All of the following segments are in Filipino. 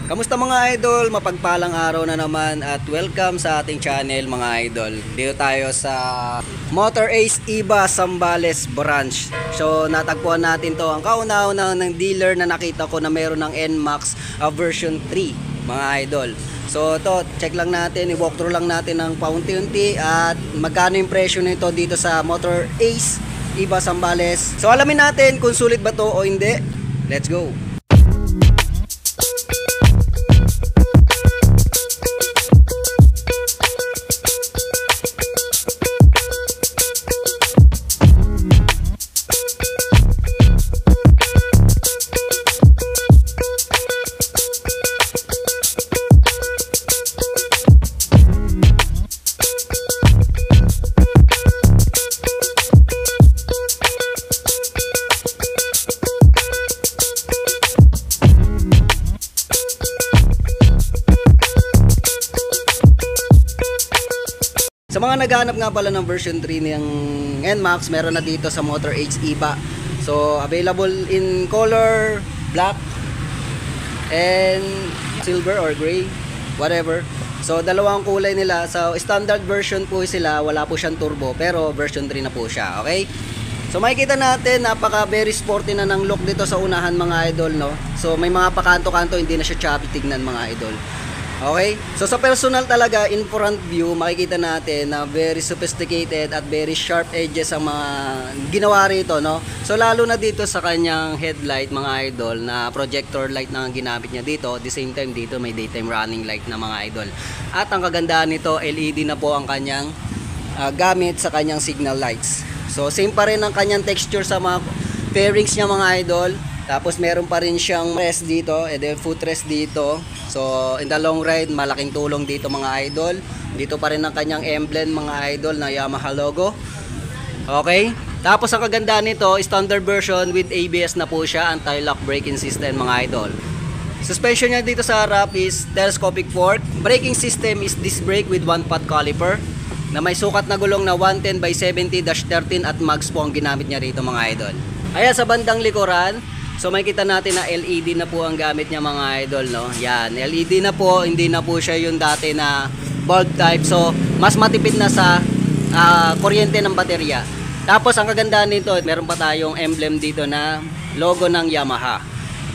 Kamusta mga idol? Mapagpalang araw na naman at welcome sa ating channel mga idol. Dito tayo sa Motor Ace Iba Zambales branch. So natagpuan natin to ang kauna-una ng dealer na nakita ko na meron ng NMAX version 3 mga idol. So to check lang natin, i-walkthrough lang natin ng paunti-unti at magkano yung presyo nito dito sa Motor Ace Iba Zambales. So alamin natin kung sulit ba to o hindi. Let's go! Sa mga naghahanap nga pala ng version 3 ng NMAX, meron na dito sa Motor Ace Iba. So, available in color, black, and silver or gray, whatever. So, dalawang kulay nila. So, standard version po sila, wala po siyang turbo, pero version 3 na po siya, okay? So, makikita natin, napaka very sporty na ng look dito sa unahan mga idol, no? So, may mga pakanto-kanto, hindi na siya choppy tignan mga idol. Okay? So sa personal talaga, in front view, makikita natin na very sophisticated at very sharp edges ang mga ginawa rito, no? So lalo na dito sa kanyang headlight mga idol na projector light na ginamit niya dito. At the same time dito may daytime running light na mga idol. At ang kagandahan nito, LED na po ang kanyang gamit sa kanyang signal lights. So same pa rin ang kanyang texture sa mga fairings niya mga idol. Tapos meron pa rin siyang rest dito, footrest dito. So in the long ride, malaking tulong dito mga idol. Dito pa rin ang kanyang emblem mga idol na Yamaha logo. Okay? Tapos ang kagandahan nito, standard version with ABS na po siya, anti-lock braking system mga idol. Suspension niya dito sa harap is telescopic fork. Braking system is disc brake with 1-pot caliper na may sukat na gulong na 110/70-13 at mags po ang ginamit niya rito mga idol. Ayan sa bandang likuran, so makikita natin na LED na po ang gamit niya mga idol, no? Yan, LED na po, hindi na po siya yung dati na bulb type. So mas matipid na sa kuryente ng baterya. Tapos ang kagandahan nito, meron pa tayong emblem dito na logo ng Yamaha.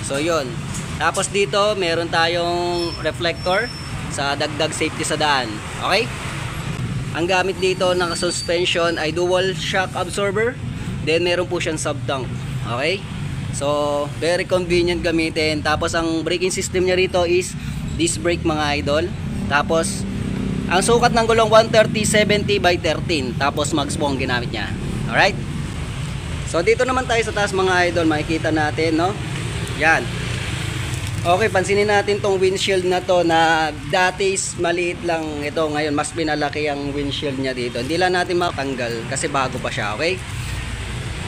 So yun. Tapos dito meron tayong reflector sa dagdag safety sa daan. Okay? Ang gamit dito ng suspension ay dual shock absorber. Then meron po siyang sub tank. Okay? So, very convenient gamitin. Tapos, ang braking system niya rito is disc brake mga idol. Tapos, ang sukat ng gulong 130/70/13. Tapos, mags po ang ginamit niya. Alright? So, dito naman tayo sa taas mga idol. Makikita natin, no? Yan. Okay, pansinin natin tong windshield na to na dati is maliit lang ito. Ngayon, mas pinalaki ang windshield niya dito. Hindi lang natin matanggal kasi bago pa siya, okay?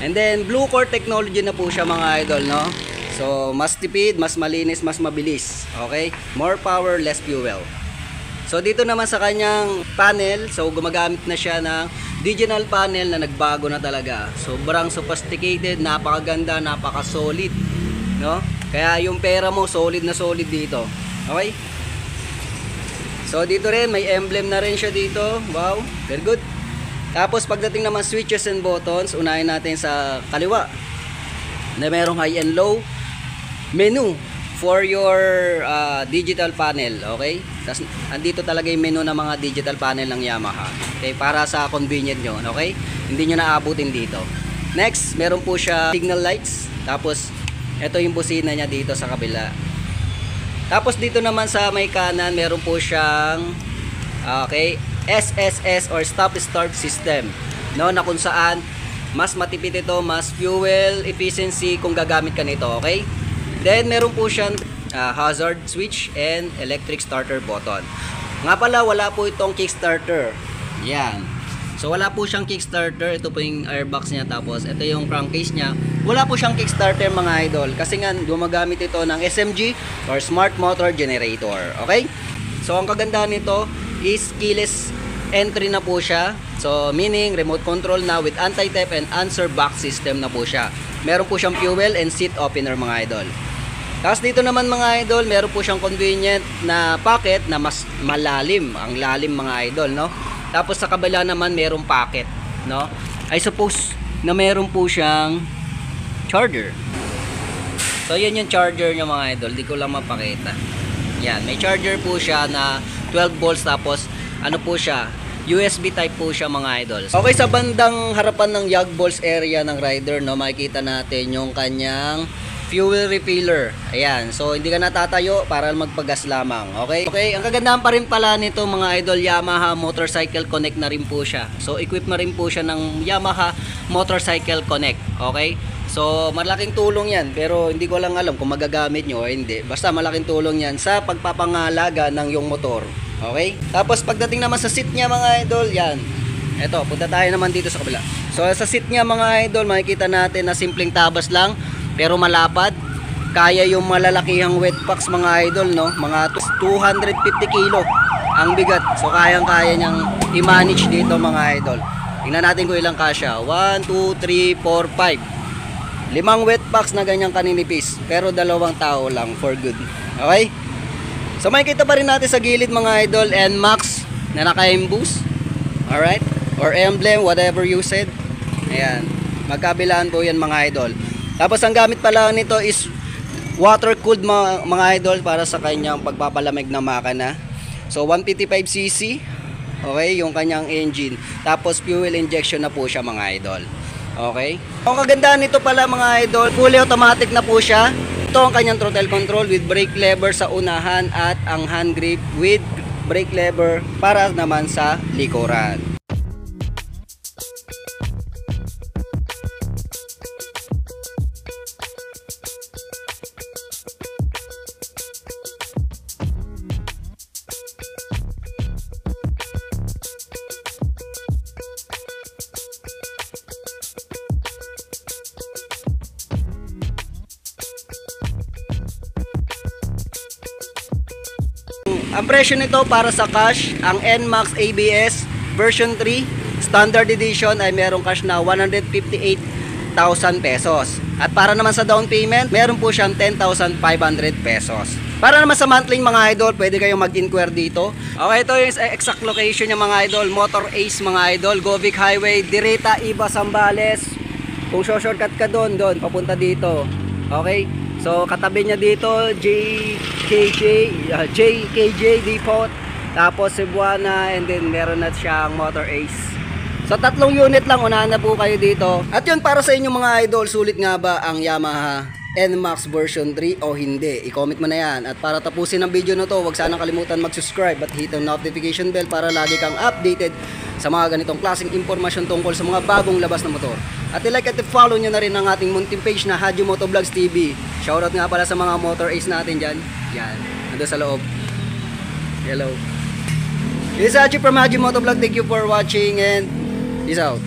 And then blue core technology na po siya mga idol, no? So mas tipid, mas malinis, mas mabilis. Okay? More power, less fuel. So dito naman sa kanyang panel, so gumagamit na siya ng digital panel na nagbago na talaga. Sobrang sophisticated, napakaganda, napaka-solid, no? Kaya yung pera mo solid na solid dito. Okay? So dito rin may emblem na rin siya dito. Wow, very good. Tapos pagdating naman switches and buttons, unahin natin sa kaliwa na merong high and low menu for your digital panel, okay? Tapos andito talaga yung menu ng mga digital panel ng Yamaha. Okay, para sa convenient nyo, okay? Hindi nyo naabutin dito. Next, meron po siya signal lights. Tapos ito yung busina niya dito sa kabila. Tapos dito naman sa may kanan, meron po siyang okay, SSS or stop start system, no, na kung saan mas matipid ito, mas fuel efficiency kung gagamit ka nito, okay? Then meron po siyang hazard switch and electric starter button. Nga pala wala po itong kickstarter. Yan. So wala po siyang kickstarter, ito po yung airbox niya, tapos ito yung crankcase niya. Wala po siyang kickstarter mga idol kasi nga gumagamit ito ng SMG or smart motor generator, okay? So ang kagandahan nito is keyless entry na po siya. So meaning remote control na with anti-theft and answer back system na po siya. Meron po siyang fuel and seat opener mga idol. Tapos dito naman mga idol, meron po siyang convenient na pocket na mas malalim. Ang lalim mga idol, no? Tapos sa kabila naman merong pocket, no? I suppose na meron po siyang charger. So yan yung charger niya mga idol, di ko lang mapakita. Yan, may charger po siya na 12 volts, tapos ano po siya, USB type po siya mga idol. Okay, sa bandang harapan ng yag balls area ng rider, no, makikita natin yung kanyang fuel refiller. Ayan, so hindi ka natatayo para magpagas lamang. Okay? Okay, ang kagandahan pa rin pala nito mga idol, Yamaha Motorcycle Connect na rin po siya. So equip na rin po siya ng Yamaha Motorcycle Connect. Okay? So malaking tulong yan, pero hindi ko lang alam kung magagamit nyo o hindi. Basta malaking tulong yan sa pagpapangalaga ng yung motor. Okay? Tapos pagdating naman sa seat niya mga idol, yan. Eto, punta tayo naman dito sa kabila. So sa seat niya mga idol, makikita natin na simpleng tabas lang pero malapad. Kaya yung malalakihang wet packs mga idol, no? Mga 250 kilo ang bigat. So kayang-kaya niyang i-manage dito mga idol. Tingnan natin kung ilang kasya. 1, 2, 3, 4, 5. 5 wet packs na ganyang kaninipis. Pero 2 tao lang for good. Okay? So makikita pa rin natin sa gilid mga idol, NMAX na naka-embus. Alright? Or emblem, whatever you said. Ayan. Magkabilaan po yan mga idol. Tapos ang gamit pala nito is water cooled mga idol para sa kanyang pagpapalamig ng makina. So 155cc. Okay, yung kanyang engine. Tapos fuel injection na po siya mga idol. Okay? Ang kagandahan nito pala mga idol, fully automatic na po siya. Ito ang kanyang throttle control with brake lever sa unahan at ang hand grip with brake lever para naman sa likuran. Ang presyo nito para sa cash, ang NMAX ABS version 3 standard edition ay merong cash na 158,000 pesos. At para naman sa down payment, meron po siyang 10,500 pesos. Para naman sa monthly mga idol, pwede kayong mag-inquire dito. Okay, ito yung exact location niya mga idol, Motor Ace mga idol, Govic Highway, Direta, Iba, Zambales. Kung shortcut ka doon, papunta dito. Okay? So katabi niya dito JKJ Depot, tapos Cebuana, and then meron na siyang Motor Ace. So 3 unit lang, unahan na po kayo dito. At yun, para sa inyo mga idol, sulit nga ba ang Yamaha NMAX version 3 o hindi? I-comment mo na yan. At para tapusin ang video na to, huwag sanang kalimutan mag-subscribe at hit ang notification bell para lagi kang updated sa mga ganitong klaseng impormasyon tungkol sa mga bagong labas na motor. At i-like at i-follow nyo na rin ang ating munting page na Hadjo Motovlogs TV. Shoutout nga pala sa mga Motor Ace natin dyan. Yan, nandun sa loob. Hello. This is Hadjo from Hadjo Motovlog. Thank you for watching and peace out.